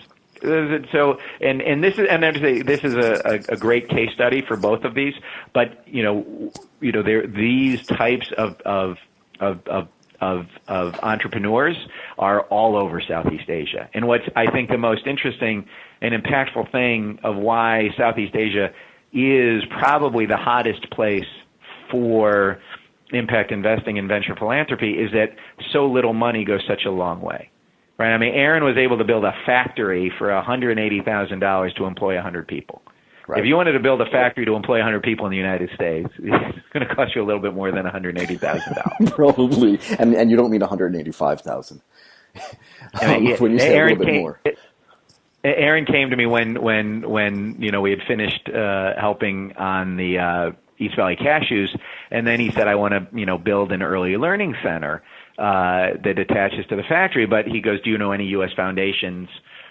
So, this is a great case study for both of these. But these types of entrepreneurs are all over Southeast Asia. And what's I think the most interesting and impactful thing of why Southeast Asia is probably the hottest place for impact investing and venture philanthropy is that so little money goes such a long way, right? I mean, Aaron was able to build a factory for $180,000 to employ 100 people. Right. If you wanted to build a factory to employ 100 people in the United States, it's going to cost you a little bit more than $180,000. Probably, and you don't mean $185,000. When you say a little bit more. Aaron came to me when we had finished helping on the East Bali Cashews, and then he said, I want to build an early learning center that attaches to the factory. But he goes, do you know any U.S. foundations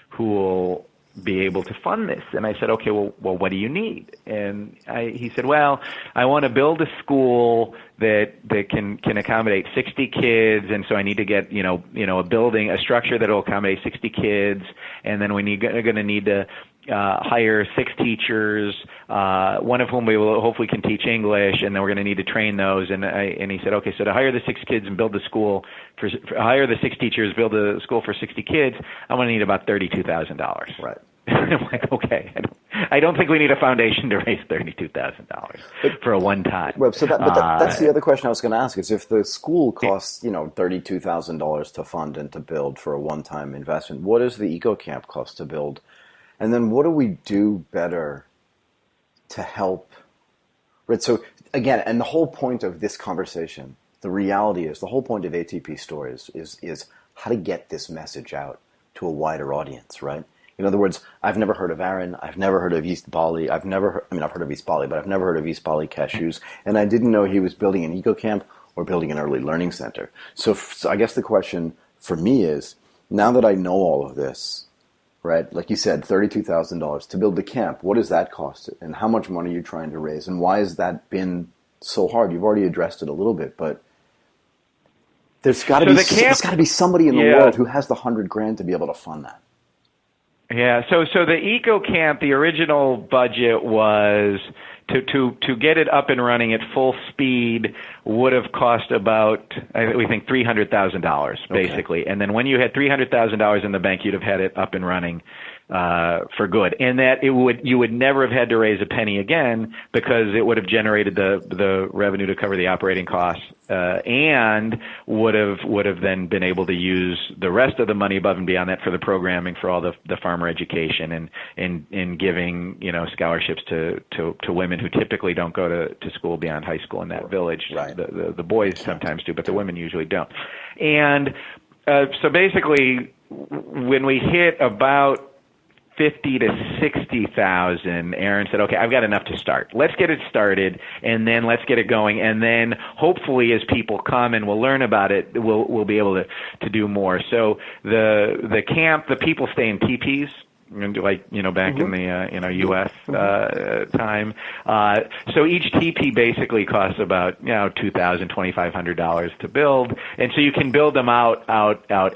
who will be able to fund this? And I said, okay, well, what do you need? And he said, well, I want to build a school that can accommodate 60 kids, and so I need to get a building, a structure that will accommodate 60 kids, and then we're going to need to hire 6 teachers, one of whom we will hopefully can teach English, and then we're going to need to train those. And he said, okay, so to hire the 6 kids and build the school hire the 6 teachers, build a school for 60 kids, I'm going to need about $32,000. Right. I'm like, okay, I don't think we need a foundation to raise $32,000 for a one-time. Well, so that's the other question I was going to ask is if the school costs $32,000 to fund and to build for a one-time investment, what does the Eco Camp cost to build? And then what do we do better to help? Right. So again, and the whole point of this conversation, the reality is the whole point of ATP Stories is how to get this message out to a wider audience, right? In other words, I've never heard of Aaron. I've never heard of East Bali. I've heard of East Bali, but I've never heard of East Bali Cashews. And I didn't know he was building an Eco Camp or building an early learning center. So I guess the question for me is, now that I know all of this, right? Like you said, $32,000 to build the camp. What does that cost? And how much money are you trying to raise? And why has that been so hard? You've already addressed it a little bit, but there's got to be somebody in the world who has the $100,000 to be able to fund that. Yeah. So the Eco Camp, the original budget was to get it up and running at full speed would have cost about, we think, $300,000 basically. Okay. And then when you had $300,000 in the bank, you'd have had it up and running for good. And that you would never have had to raise a penny again because it would have generated the revenue to cover the operating costs and would have then been able to use the rest of the money above and beyond that for the programming, for all the farmer education and giving scholarships to women who typically don't go to school beyond high school in that village. Right. The boys sometimes do, but the women usually don't. And so basically, when we hit about 50 to 60,000, Aaron said, okay, I've got enough to start. Let's get it started, and then let's get it going. And then hopefully as people come and we'll learn about it, we'll be able to do more. So the camp, the people stay in teepees. like, back in the, U.S. Time. So each TP basically costs about, $2,000, $2,500 to build. And so you can build them out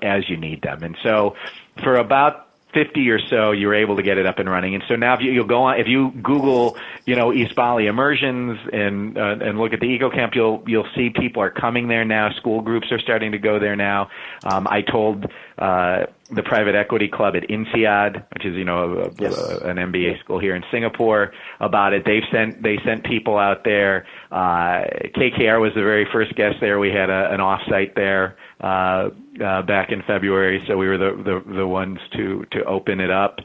as you need them. And so for about 50 or so, you're able to get it up and running. And so now if you Google, East Bali Immersions and look at the Eco Camp, you'll see people are coming there now. School groups are starting to go there now. I told the private equity club at INSEAD, which is, an MBA school here in Singapore, about it. They sent people out there. KKR was the very first guest there. We had an offsite there back in February, so we were the ones to open it up.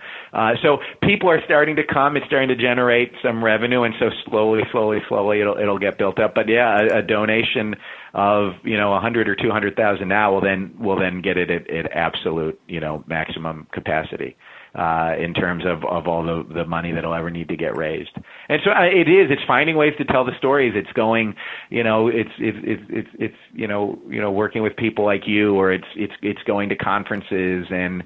So people are starting to come. It's starting to generate some revenue, and so slowly it'll get built up. But yeah, a donation of 100 or 200,000 now will then get it at absolute maximum capacity in terms of all the money that'll ever need to get raised. And so it's finding ways to tell the stories. It's going, it's working with people like you, or it's going to conferences and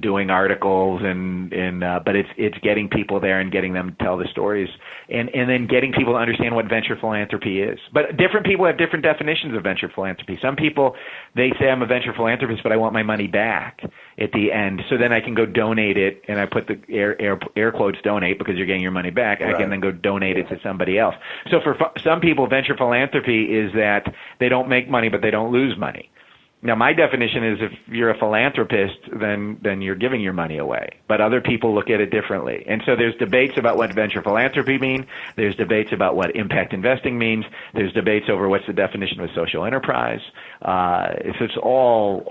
doing articles but it's getting people there and getting them to tell the stories and then getting people to understand what venture philanthropy is. But different people have different definitions of venture philanthropy. Some people, they say, I'm a venture philanthropist, but I want my money back at the end. So then I can go donate it, and I put the air quotes donate because you're getting your money back. Right. I can then go donate it to somebody else. So for some people, venture philanthropy is that they don't make money, but they don't lose money. Now, my definition is if you're a philanthropist, then you're giving your money away. But other people look at it differently. And so there's debates about what venture philanthropy means. There's debates about what impact investing means. There's debates over what's the definition of a social enterprise. So it's all,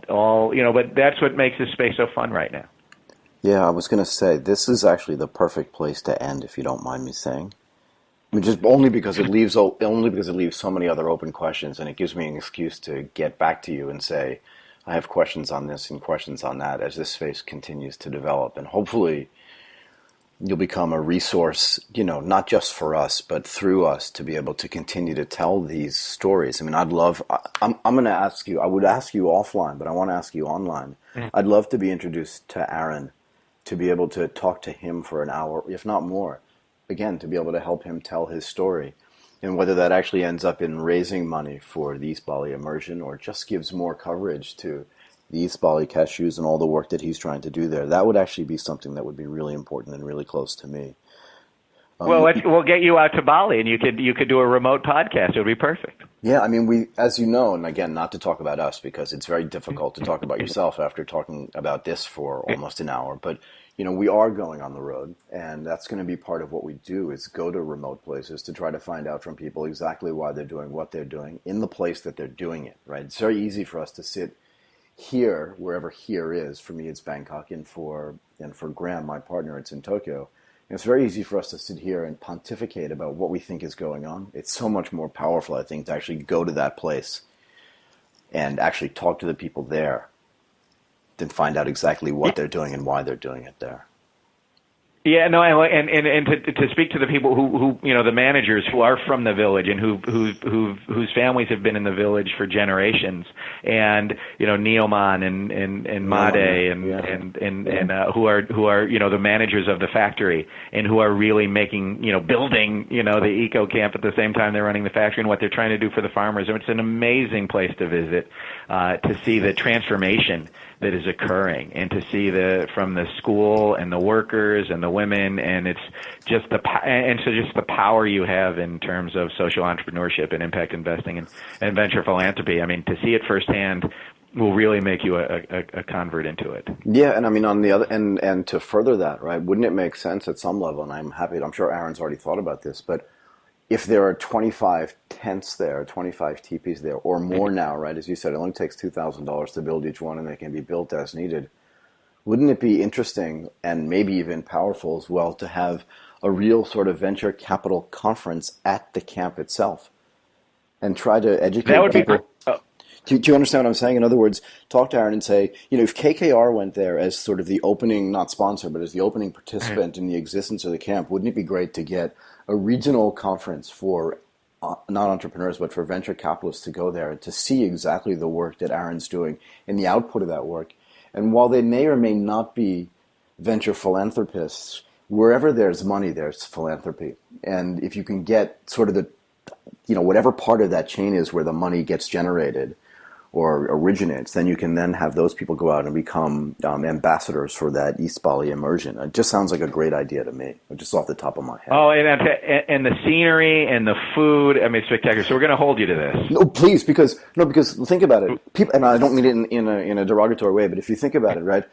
but that's what makes this space so fun right now. Yeah, I was going to say, this is actually the perfect place to end, if you don't mind me saying. I mean, just only because it leaves so many other open questions, and it gives me an excuse to get back to you and say, I have questions on this and questions on that as this space continues to develop, and hopefully you'll become a resource, not just for us, but through us to be able to continue to tell these stories. I mean, I'm going to ask you, I would ask you offline, but I want to ask you online. Mm-hmm. I'd love to be introduced to Aaron, to be able to talk to him for an hour, if not more. Again, to be able to help him tell his story, and whether that actually ends up in raising money for the East Bali Immersion or just gives more coverage to the East Bali Cashews and all the work that he's trying to do there, that would actually be something that would be really important and really close to me. Well, we'll get you out to Bali, and you could do a remote podcast. It would be perfect. Yeah, I mean, we, as you know, and again, not to talk about us because it's very difficult to talk about yourself after talking about this for almost an hour, but we are going on the road, and that's going to be part of what we do is go to remote places to try to find out from people exactly why they're doing what they're doing in the place that they're doing it, right? It's very easy for us to sit here, wherever here is. For me, it's Bangkok, and for Graham, my partner, it's in Tokyo. And it's very easy for us to sit here and pontificate about what we think is going on. It's so much more powerful, I think, to actually go to that place and actually talk to the people there than find out exactly what they're doing and why they're doing it there. Yeah, no, and to speak to the people who the managers who are from the village and whose families have been in the village for generations, and Neoman and Made and who are the managers of the factory and who are really making building the eco camp at the same time they're running the factory and what they're trying to do for the farmers. And it's an amazing place to visit to see the transformation that is occurring, and to see from the school and the workers and the women, and it's just the power you have in terms of social entrepreneurship and impact investing and venture philanthropy. I mean, to see it firsthand will really make you a convert into it. Yeah, and I mean on the other and to further that, right? Wouldn't it make sense at some level? And I'm sure Aaron's already thought about this, but if there are 25 tents there, 25 teepees there, or more now, right? As you said, it only takes $2,000 to build each one, and they can be built as needed. Wouldn't it be interesting and maybe even powerful as well to have a real sort of venture capital conference at the camp itself and try to educate people? Do you understand what I'm saying? In other words, talk to Aaron and say, if KKR went there as sort of the opening, not sponsor, but as the opening participant in the existence of the camp, wouldn't it be great to get a regional conference for not entrepreneurs, but for venture capitalists to go there and to see exactly the work that Aaron's doing and the output of that work, And while they may or may not be venture philanthropists, wherever there's money, there's philanthropy. And if you can get sort of the, whatever part of that chain is where the money gets generated or originates, then you can then have those people go out and become ambassadors for that East Bali Immersion. It just sounds like a great idea to me, just off the top of my head. Oh, and the scenery and the food, I mean, spectacular. So we're going to hold you to this. No, please, because think about it. People, and I don't mean it in a derogatory way, but if you think about it, right?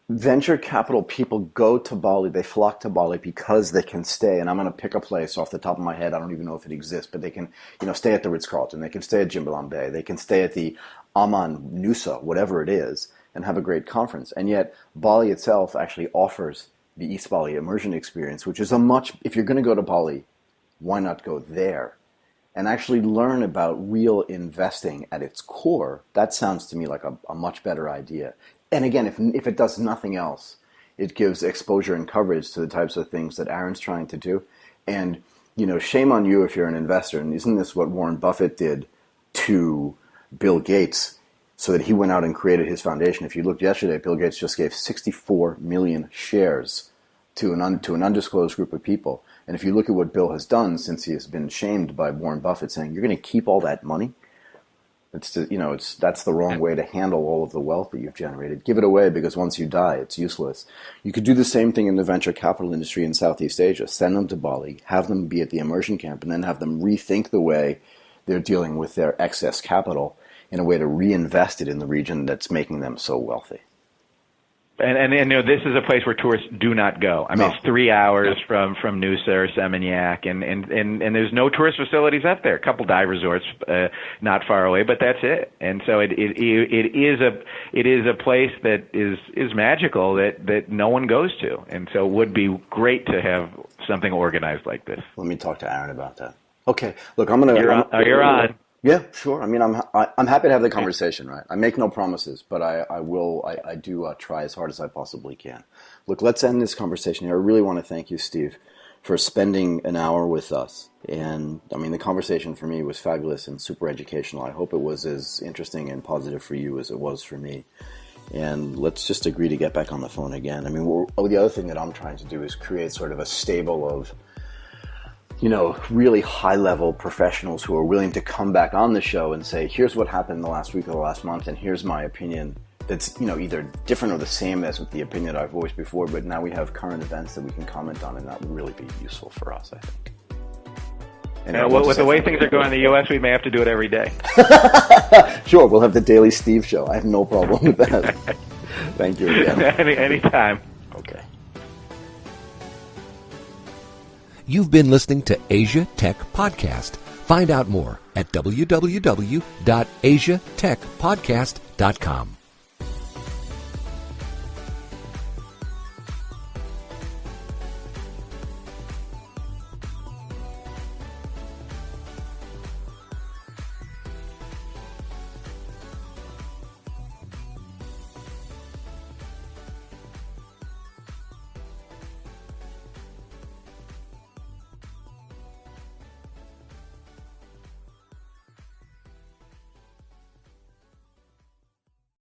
Venture capital people go to Bali, they flock to Bali because they can stay, and I'm going to pick a place off the top of my head, I don't even know if it exists, but they can stay at the Ritz-Carlton, they can stay at Jimbalam Bay, they can stay at the Aman Nusa, whatever it is, and have a great conference. And yet Bali itself actually offers the East Bali Immersion experience, which is if you're going to go to Bali, why not go there and actually learn about real investing at its core? That sounds to me like a much better idea. And again, if it does nothing else, it gives exposure and coverage to the types of things that Aaron's trying to do. And, shame on you if you're an investor. And isn't this what Warren Buffett did to Bill Gates so that he went out and created his foundation? If you looked yesterday, Bill Gates just gave 64 million shares to an undisclosed group of people. And if you look at what Bill has done since he has been shamed by Warren Buffett saying, you're going to keep all that money? That's the wrong way to handle all of the wealth that you've generated. Give it away, because once you die, it's useless. You could do the same thing in the venture capital industry in Southeast Asia. Send them to Bali, have them be at the immersion camp, and then have them rethink the way they're dealing with their excess capital in a way to reinvest it in the region that's making them so wealthy. And this is a place where tourists do not go. I mean, It's 3 hours from Nusa or Seminyak, and there's no tourist facilities up there. A couple dive resorts not far away, but that's it. And so it is a place that is magical that no one goes to. And so it would be great to have something organized like this. Let me talk to Aaron about that. Okay, look, You're on. Yeah, sure. I mean, I'm happy to have the conversation, right? I make no promises, but I do try as hard as I possibly can. Look, let's end this conversation here. I really want to thank you, Steve, for spending an hour with us. And I mean, the conversation for me was fabulous and super educational. I hope it was as interesting and positive for you as it was for me. And let's just agree to get back on the phone again. I mean, the other thing that I'm trying to do is create sort of a stable of really high-level professionals who are willing to come back on the show and say, here's what happened in the last week or the last month, and here's my opinion that's, either different or the same as the opinion I've voiced before, but now we have current events that we can comment on, and that would really be useful for us, I think. And with the way things are going in the U.S., we may have to do it every day. Sure, we'll have the Daily Steve Show. I have no problem with that. Thank you again. Anytime. Okay. You've been listening to Asia Tech Podcast. Find out more at www.asiatechpodcast.com.